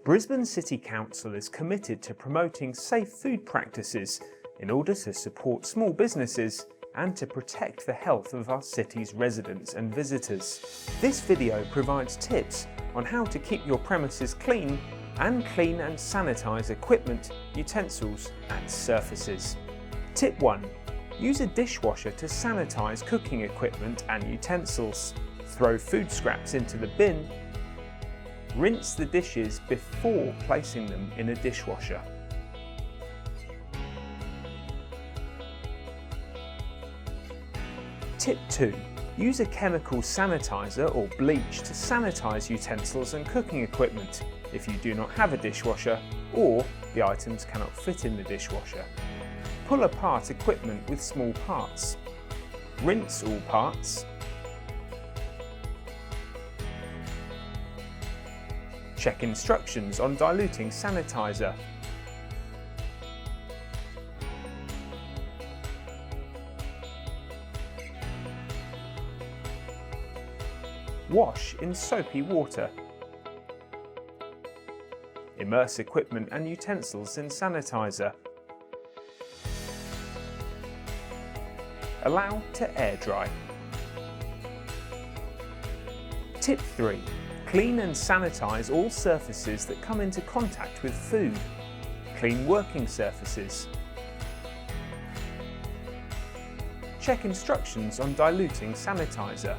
Brisbane City Council is committed to promoting safe food practices in order to support small businesses and to protect the health of our city's residents and visitors. This video provides tips on how to keep your premises clean and clean and sanitise equipment, utensils and surfaces. Tip 1. Use a dishwasher to sanitise cooking equipment and utensils. Throw food scraps into the bin. Rinse the dishes before placing them in a dishwasher. Tip 2. Use a chemical sanitizer or bleach to sanitize utensils and cooking equipment if you do not have a dishwasher or the items cannot fit in the dishwasher. Pull apart equipment with small parts. Rinse all parts. Check instructions on diluting sanitizer. Wash in soapy water. Immerse equipment and utensils in sanitizer. Allow to air dry. Tip 3. Clean and sanitise all surfaces that come into contact with food. Clean working surfaces. Check instructions on diluting sanitizer.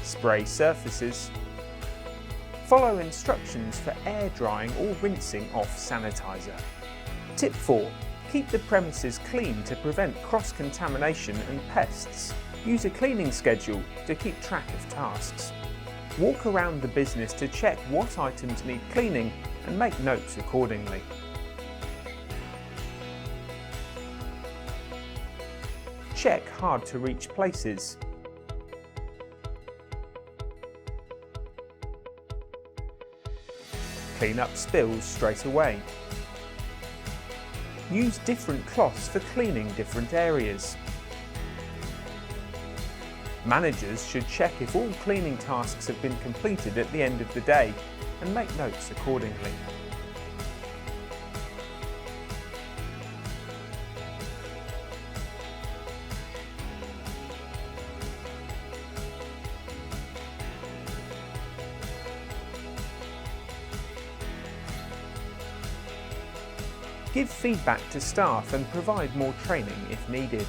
Spray surfaces. Follow instructions for air drying or rinsing off sanitizer. Tip 4. Keep the premises clean to prevent cross-contamination and pests. Use a cleaning schedule to keep track of tasks. Walk around the business to check what items need cleaning and make notes accordingly. Check hard-to-reach places. Clean up spills straight away. Use different cloths for cleaning different areas. Managers should check if all cleaning tasks have been completed at the end of the day and make notes accordingly. Give feedback to staff and provide more training if needed.